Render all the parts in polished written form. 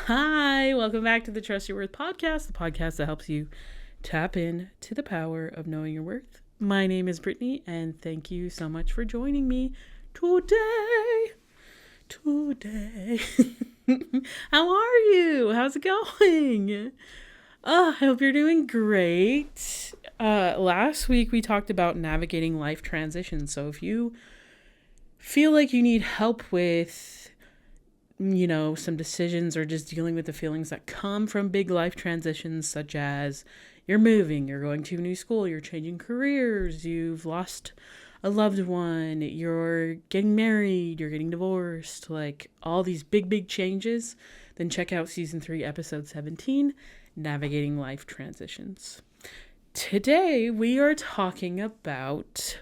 Hi, welcome back to the Trust Your Worth podcast, the podcast that helps you tap in to the power of knowing your worth. My name is Brittany, and thank you so much for joining me today. How are you? How's it going? I hope you're doing great. Last week we talked about navigating life transitions. So if you feel like you need help with some decisions or just dealing with the feelings that come from big life transitions, such as you're moving, you're going to a new school, you're changing careers, you've lost a loved one, you're getting married, you're getting divorced, like all these big changes, then check out season 3, episode 17, Navigating Life Transitions. Today, we are talking about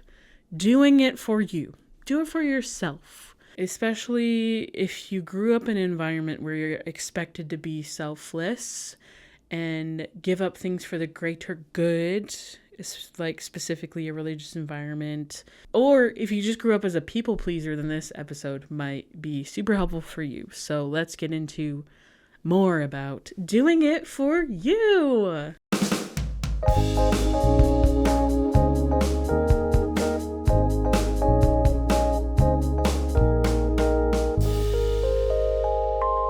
doing it for you. Do it for yourself. Especially if you grew up in an environment where you're expected to be selfless and give up things for the greater good, like specifically a religious environment. Or if you just grew up as a people pleaser, then this episode might be super helpful for you. So let's get into more about doing it for you.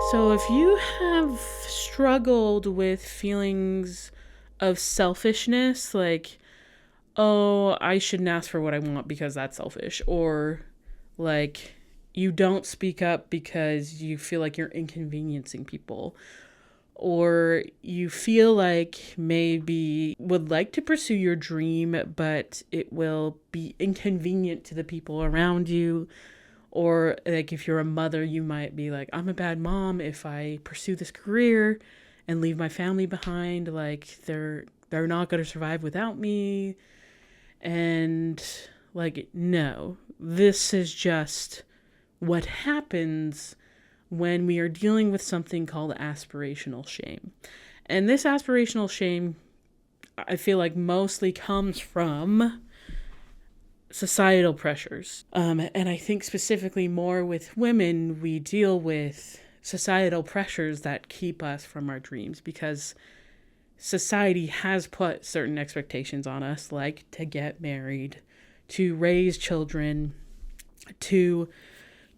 So if you have struggled with feelings of selfishness, like, oh, I shouldn't ask for what I want because that's selfish, or like you don't speak up because you feel like you're inconveniencing people, or you feel like maybe would like to pursue your dream, but it will be inconvenient to the people around you. Or like if you're a mother, you might be like, I'm a bad mom if I pursue this career and leave my family behind. Like they're not going to survive without me. And like, no, this is just what happens when we are dealing with something called aspirational shame. And this aspirational shame, I feel like mostly comes from societal pressures. And I think specifically more with women, we deal with societal pressures that keep us from our dreams because society has put certain expectations on us, like to get married, to raise children, to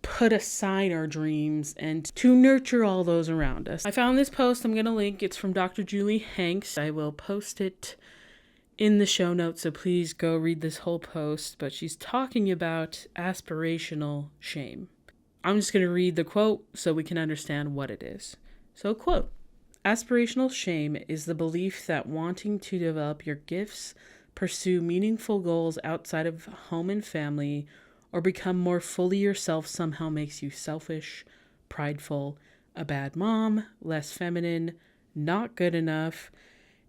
put aside our dreams, and to nurture all those around us. I found this post, I'm going to link. It's from Dr. Julie Hanks. I will post it in the show notes, so please go read this whole post, but she's talking about aspirational shame. I'm just going to read the quote so we can understand what it is. So, quote, aspirational shame is the belief that wanting to develop your gifts, pursue meaningful goals outside of home and family, or become more fully yourself somehow makes you selfish, prideful, a bad mom, less feminine, not good enough.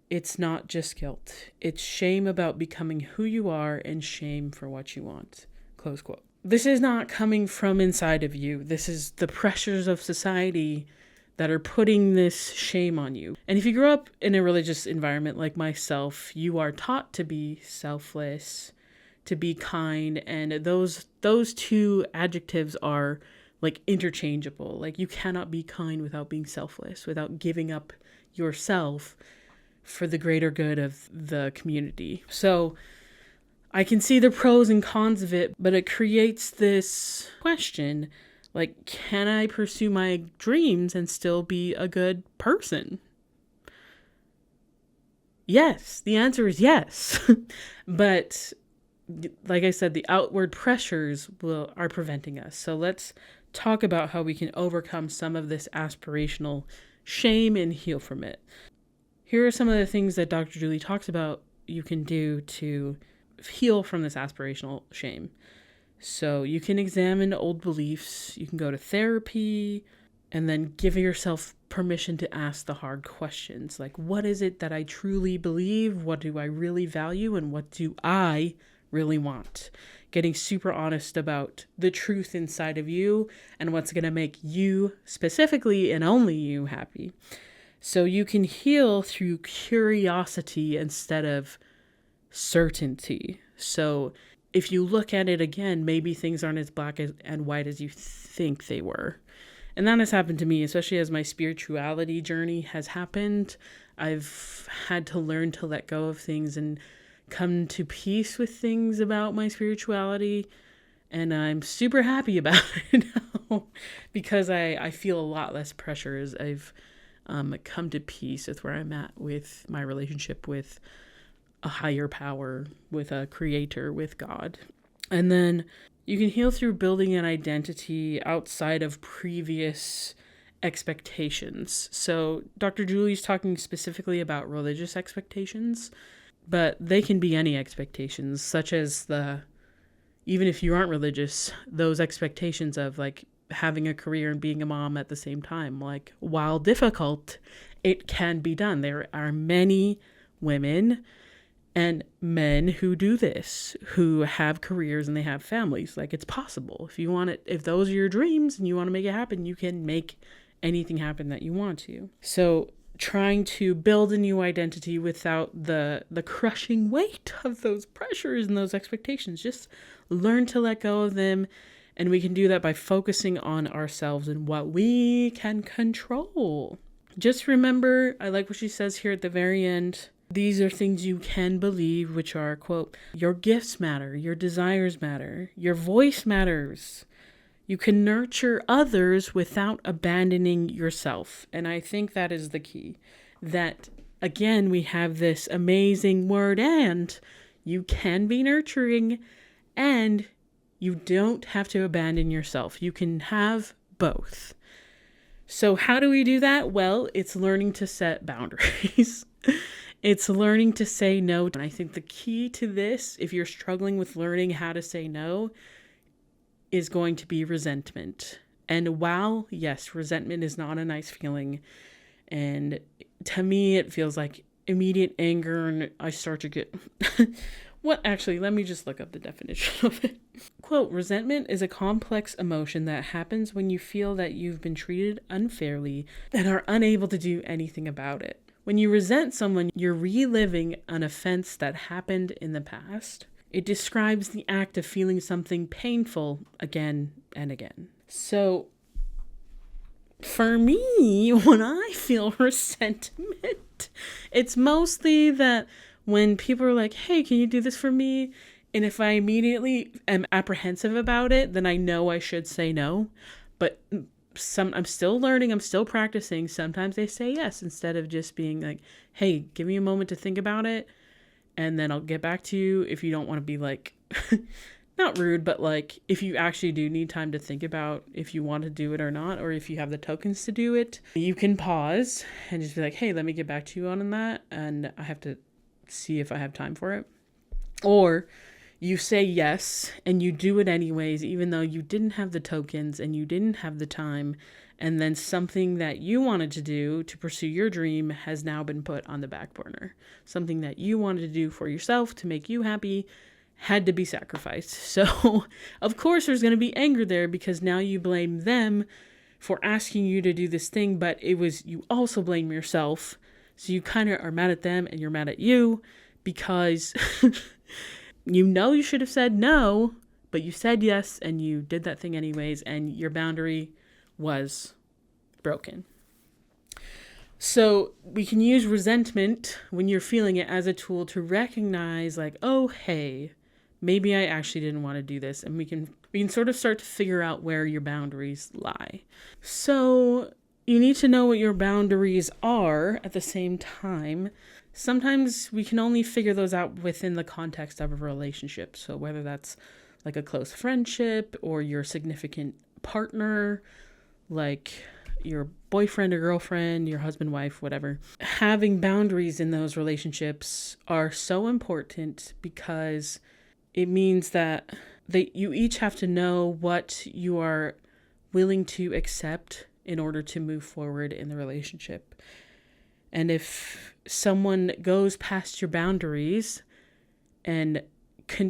It's not just guilt. It's shame about becoming who you are and shame for what you want. Close quote. This is not coming from inside of you. This is the pressures of society that are putting this shame on you. And if you grew up in a religious environment like myself, you are taught to be selfless, to be kind, and those two adjectives are like interchangeable. Like you cannot be kind without being selfless, without giving up yourself for the greater good of the community. So I can see the pros and cons of it, but it creates this question, like, can I pursue my dreams and still be a good person? Yes, the answer is yes. But like I said, the outward pressures are preventing us. So let's talk about how we can overcome some of this aspirational shame and heal from it. Here are some of the things that Dr. Julie talks about you can do to heal from this aspirational shame. So you can examine old beliefs, you can go to therapy, and then give yourself permission to ask the hard questions. Like, what is it that I truly believe? What do I really value? And what do I really want? Getting super honest about the truth inside of you and what's going to make you specifically and only you happy. So you can heal through curiosity instead of certainty. So if you look at it again, maybe things aren't as black and white as you think they were. And that has happened to me, especially as my spirituality journey has happened. I've had to learn to let go of things and come to peace with things about my spirituality. And I'm super happy about it now because I feel a lot less pressure as I've come to peace with where I'm at with my relationship with a higher power, with a creator, with God. And then you can heal through building an identity outside of previous expectations. So Dr. Julie's talking specifically about religious expectations, but they can be any expectations, such as even if you aren't religious, those expectations of like having a career and being a mom at the same time. Like, while difficult, it can be done. There are many women and men who do this, who have careers and they have families. Like, it's possible. If you want it, if those are your dreams and you want to make it happen, you can make anything happen that you want to. So trying to build a new identity without the crushing weight of those pressures and those expectations. Just learn to let go of them. And we can do that by focusing on ourselves and what we can control. Just remember, I like what she says here at the very end. These are things you can believe, which are, quote, your gifts matter, your desires matter, your voice matters. You can nurture others without abandoning yourself. And I think that is the key. That, again, we have this amazing word, and you can be nurturing, and you don't have to abandon yourself. You can have both. So how do we do that? Well, it's learning to set boundaries. It's learning to say no. And I think the key to this, if you're struggling with learning how to say no, is going to be resentment. And while, yes, resentment is not a nice feeling, and to me it feels like immediate anger, and I start to get let me just look up the definition of it. Quote, resentment is a complex emotion that happens when you feel that you've been treated unfairly and are unable to do anything about it. When you resent someone, you're reliving an offense that happened in the past. It describes the act of feeling something painful again and again. So, for me, when I feel resentment, it's mostly that when people are like, hey, can you do this for me? And if I immediately am apprehensive about it, then I know I should say no. But I'm still learning, I'm still practicing. Sometimes they say yes instead of just being like, hey, give me a moment to think about it, and then I'll get back to you. If you don't want to be like, not rude, but like if you actually do need time to think about if you want to do it or not, or if you have the tokens to do it, you can pause and just be like, hey, let me get back to you on that, and I have to see if I have time for it. Or you say yes and you do it anyways, even though you didn't have the tokens and you didn't have the time, and then something that you wanted to do to pursue your dream has now been put on the back burner. Something that you wanted to do for yourself to make you happy had to be sacrificed. So of course there's going to be anger there, because now you blame them for asking you to do this thing, but you also blame yourself. So you kind of are mad at them and you're mad at you because you should have said no, but you said yes and you did that thing anyways, and your boundary was broken. So we can use resentment when you're feeling it as a tool to recognize like, oh, hey, maybe I actually didn't want to do this. And we can sort of start to figure out where your boundaries lie. So you need to know what your boundaries are at the same time. Sometimes we can only figure those out within the context of a relationship. So whether that's like a close friendship or your significant partner, like your boyfriend or girlfriend, your husband, wife, whatever. Having boundaries in those relationships are so important because it means that you each have to know what you are willing to accept in order to move forward in the relationship. And if someone goes past your boundaries and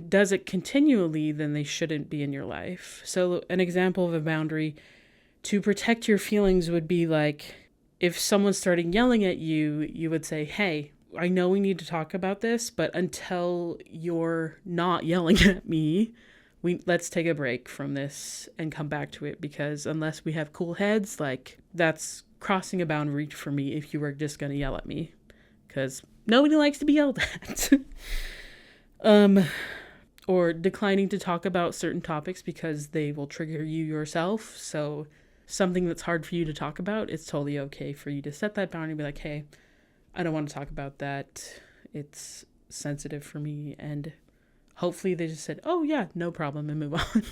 does it continually, then they shouldn't be in your life. So an example of a boundary to protect your feelings would be like, if someone started yelling at you, you would say, hey, I know we need to talk about this, but until you're not yelling at me, let's take a break from this and come back to it, because unless we have cool heads, like, that's crossing a boundary for me if you were just going to yell at me, because nobody likes to be yelled at. Or declining to talk about certain topics because they will trigger you yourself. So something that's hard for you to talk about, it's totally okay for you to set that boundary and be like, hey, I don't want to talk about that. It's sensitive for me. And hopefully they just said, oh yeah, no problem, and move on.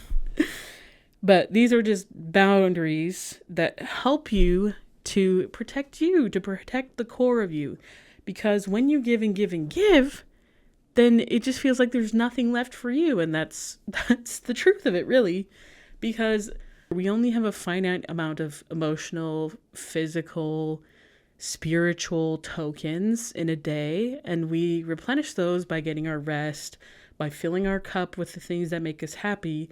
But these are just boundaries that help you, to protect the core of you. Because when you give and give and give, then it just feels like there's nothing left for you. And that's the truth of it, really. Because we only have a finite amount of emotional, physical, spiritual tokens in a day. And we replenish those by getting our rest, by filling our cup with the things that make us happy.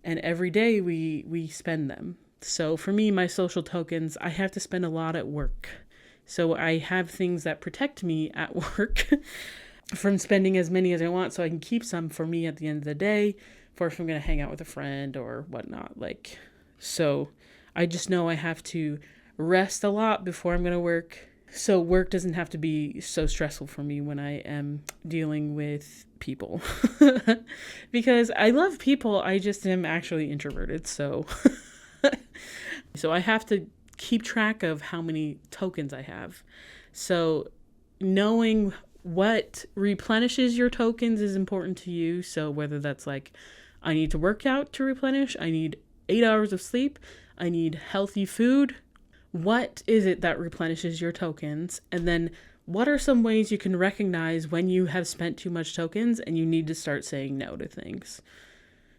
And every day we spend them. So for me, my social tokens, I have to spend a lot at work. So I have things that protect me at work from spending as many as I want, so I can keep some for me at the end of the day, for if I'm going to hang out with a friend or whatnot. Like, so I just know I have to rest a lot before I'm going to work. So work doesn't have to be so stressful for me when I am dealing with people. Because I love people, I just am actually introverted. So I have to keep track of how many tokens I have. So knowing what replenishes your tokens is important to you. So whether that's like, I need to work out to replenish, I need 8 hours of sleep, I need healthy food. What is it that replenishes your tokens? And then what are some ways you can recognize when you have spent too much tokens and you need to start saying no to things?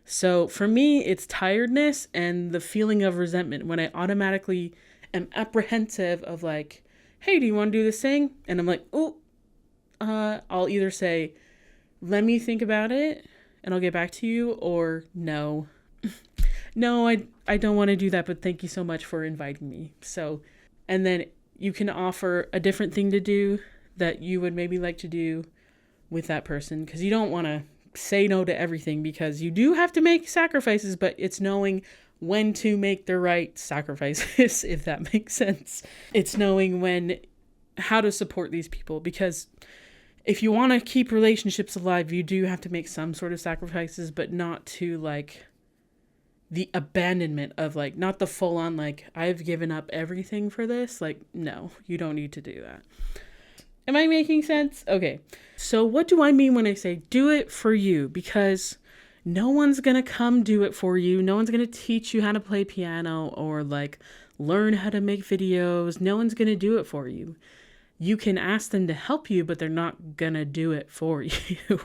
So for me, it's tiredness and the feeling of resentment when I automatically am apprehensive of like, hey, do you want to do this thing? And I'm like, oh, I'll either say, let me think about it and I'll get back to you, or no, I don't want to do that, but thank you so much for inviting me. So, and then you can offer a different thing to do that you would maybe like to do with that person, because you don't want to say no to everything, because you do have to make sacrifices, but it's knowing when to make the right sacrifices, if that makes sense. It's knowing how to support these people, because if you want to keep relationships alive, you do have to make some sort of sacrifices, but not to like the abandonment of like, not the full on like, I've given up everything for this. Like, no, you don't need to do that. Am I making sense? Okay. So what do I mean when I say do it for you? Because no one's going to come do it for you. No one's going to teach you how to play piano or like learn how to make videos. No one's going to do it for you. You can ask them to help you, but they're not going to do it for you.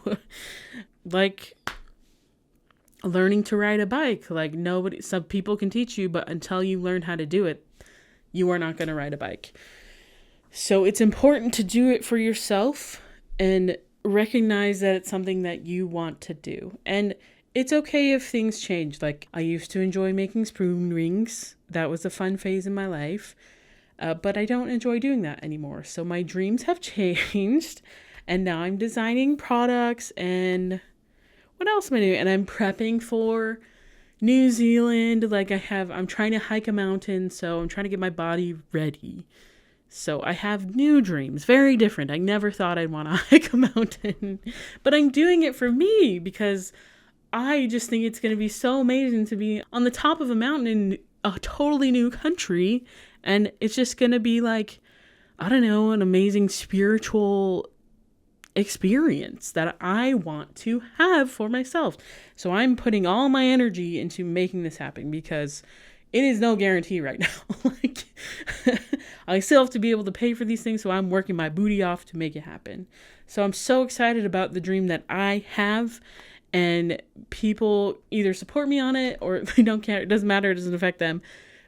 Like learning to ride a bike. Like some people can teach you, but until you learn how to do it, you are not going to ride a bike. So it's important to do it for yourself and recognize that it's something that you want to do. And it's okay if things change. Like I used to enjoy making spoon rings. That was a fun phase in my life. But I don't enjoy doing that anymore. So my dreams have changed. And now I'm designing products. And what else am I doing? And I'm prepping for New Zealand. Like I'm trying to hike a mountain. So I'm trying to get my body ready. So I have new dreams, very different. I never thought I'd want to hike a mountain, but I'm doing it for me because I just think it's going to be so amazing to be on the top of a mountain in a totally new country. And it's just going to be like, I don't know, an amazing spiritual experience that I want to have for myself. So I'm putting all my energy into making this happen because it is no guarantee right now. Like, I still have to be able to pay for these things, so I'm working my booty off to make it happen. So I'm so excited about the dream that I have, and people either support me on it or they don't care. It doesn't matter. It doesn't affect them.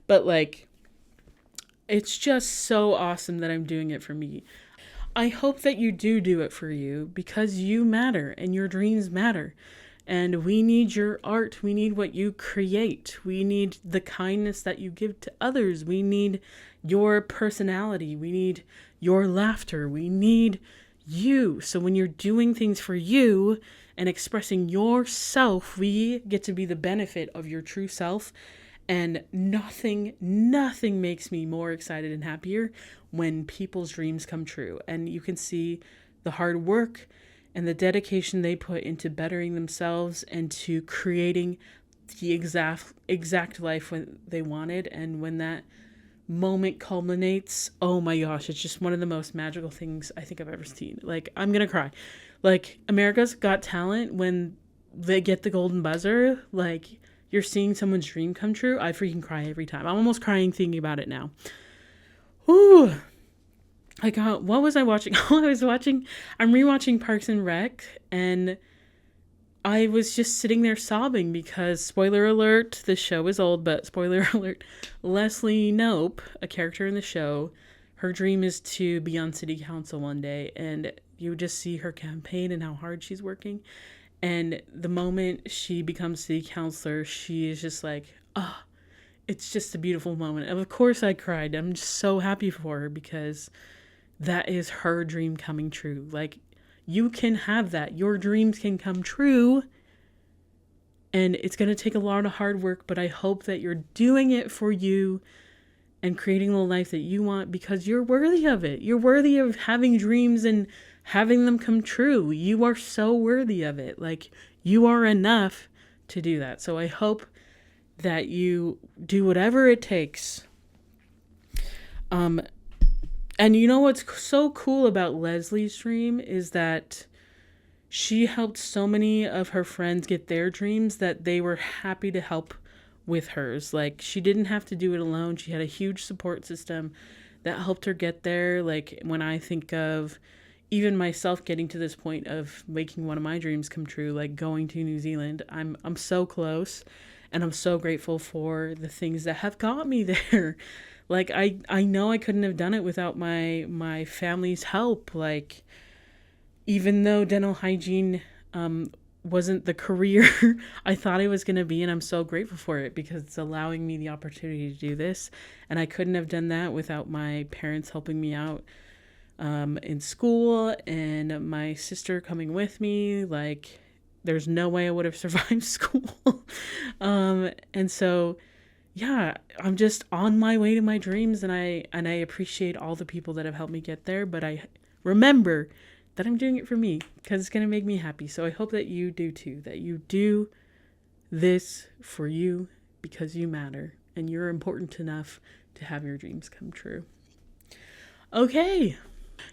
But like, it's just so awesome that I'm doing it for me. I hope that you do it for you because you matter and your dreams matter. And we need your art. We need what you create. We need the kindness that you give to others. We need your personality. We need your laughter. We need you. So when you're doing things for you and expressing yourself, we get to be the benefit of your true self. And nothing makes me more excited and happier when people's dreams come true. And you can see the hard work and the dedication they put into bettering themselves and to creating the exact life when they wanted. And when that moment culminates, oh my gosh, it's just one of the most magical things I think I've ever seen. Like, I'm gonna cry. Like, America's Got Talent, when they get the golden buzzer, like, you're seeing someone's dream come true. I freaking cry every time. I'm almost crying thinking about it now. Ooh. Like, what was I watching? I'm rewatching Parks and Rec, and I was just sitting there sobbing because, spoiler alert, the show is old, but spoiler alert, Leslie Knope, a character in the show, her dream is to be on city council one day, and you just see her campaign and how hard she's working. And the moment she becomes city councilor, she is just like, it's just a beautiful moment. And of course I cried. I'm just so happy for her because that is her dream coming true. Like, you can have that. Your dreams can come true. And it's going to take a lot of hard work, but I hope that you're doing it for you and creating the life that you want because you're worthy of it. You're worthy of having dreams and having them come true. You are so worthy of it. Like, you are enough to do that. So I hope that you do whatever it takes. And you know what's so cool about Leslie's dream is that she helped so many of her friends get their dreams that they were happy to help with hers. Like, she didn't have to do it alone. She had a huge support system that helped her get there. Like, when I think of even myself getting to this point of making one of my dreams come true, like going to New Zealand, I'm so close, and I'm so grateful for the things that have got me there. Like, I know I couldn't have done it without my family's help. Like, even though dental hygiene wasn't the career I thought it was going to be, and I'm so grateful for it because it's allowing me the opportunity to do this. And I couldn't have done that without my parents helping me out in school and my sister coming with me. Like, there's no way I would have survived school. And so, yeah, I'm just on my way to my dreams, and I appreciate all the people that have helped me get there. But I remember that I'm doing it for me because it's going to make me happy. So I hope that you do too, that you do this for you because you matter and you're important enough to have your dreams come true. Okay.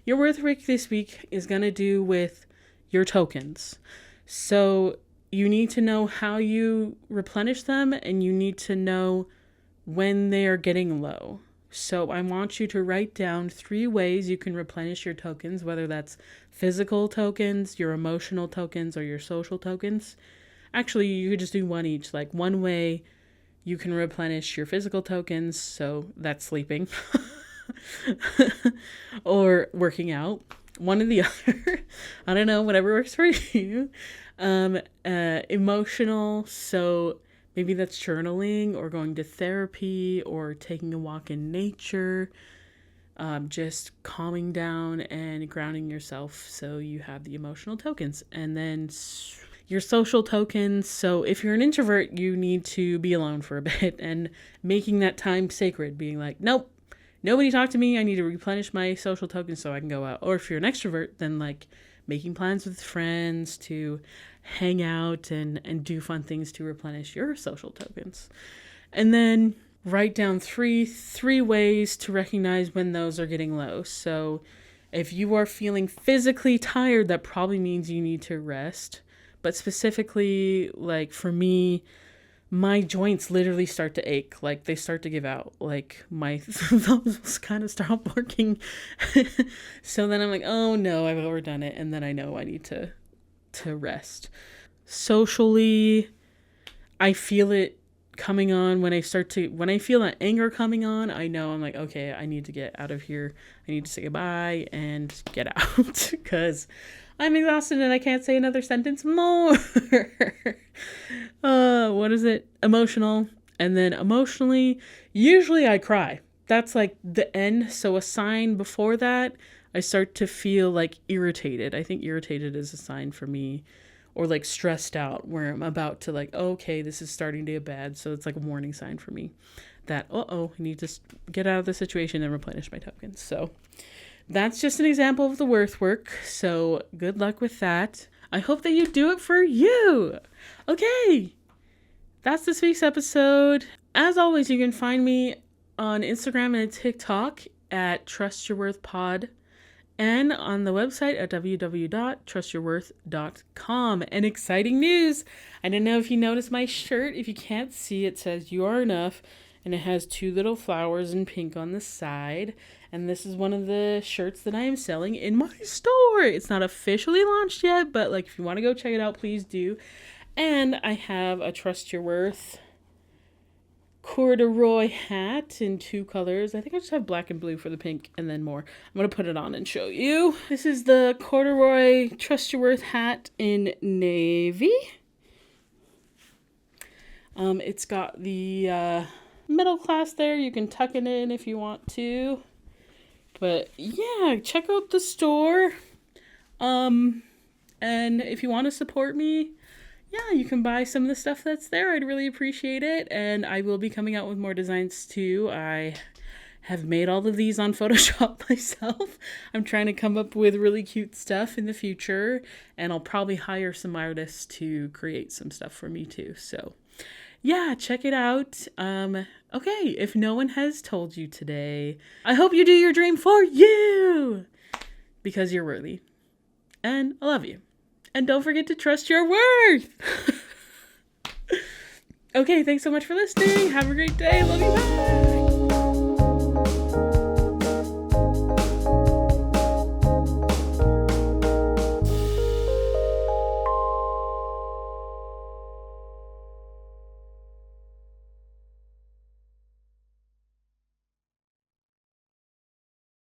Your worth week this week is going to do with your tokens. So you need to know how you replenish them, and you need to know when they are getting low. So I want you to write down 3 ways you can replenish your tokens, whether that's physical tokens, your emotional tokens, or your social tokens. Actually, you could just do one each. Like, one way you can replenish your physical tokens, so that's sleeping, or working out. One or the other. I don't know, whatever works for you. Emotional, so maybe that's journaling or going to therapy or taking a walk in nature, just calming down and grounding yourself so you have the emotional tokens. And then your social tokens, so if you're an introvert, you need to be alone for a bit and making that time sacred, being like, nope, nobody talk to me, I need to replenish my social tokens so I can go out. Or if you're an extrovert, then like making plans with friends to hang out and do fun things to replenish your social tokens. And then write down three ways to recognize when those are getting low. So if you are feeling physically tired, that probably means you need to rest. But specifically, like for me, my joints literally start to ache. Like, they start to give out. Like, my thumbs kind of stop working. So then I'm like, oh no, I've overdone it. And then I know I need to rest. Socially, I feel it coming on when I feel that anger coming on. I know, I'm like, okay, I need to get out of here. I need to say goodbye and get out because I'm exhausted and I can't say another sentence more. What is it? Emotional. And then emotionally, usually I cry. That's like the end. So a sign before that, I start to feel like irritated. I think irritated is a sign for me, or like stressed out, where I'm about to like, oh, okay, this is starting to get bad. So it's like a warning sign for me that, I need to get out of the situation and replenish my tokens. So that's just an example of the worth work. So good luck with that. I hope that you do it for you. Okay, that's this week's episode. As always, you can find me on Instagram and TikTok at trustyourworthpod, and on the website at www.trustyourworth.com. And exciting news! I don't know if you noticed my shirt. If you can't see, it says "You Are Enough," and it has 2 little flowers in pink on the side. And this is one of the shirts that I am selling in my store. It's not officially launched yet, but like if you want to go check it out, please do. And I have a Trust Your Worth corduroy hat in 2 colors. I think I just have black and blue for the pink, and then more. I'm going to put it on and show you. This is the corduroy Trust Your Worth hat in navy. It's got the middle class there. You can tuck it in if you want to. But yeah, check out the store. And if you want to support me, yeah, you can buy some of the stuff that's there. I'd really appreciate it. And I will be coming out with more designs too. I have made all of these on Photoshop myself. I'm trying to come up with really cute stuff in the future. And I'll probably hire some artists to create some stuff for me too. So yeah, check it out. Okay, if no one has told you today, I hope you do your dream for you, because you're worthy. And I love you. And don't forget to trust your worth. Okay, thanks so much for listening. Have a great day. Love you. Bye.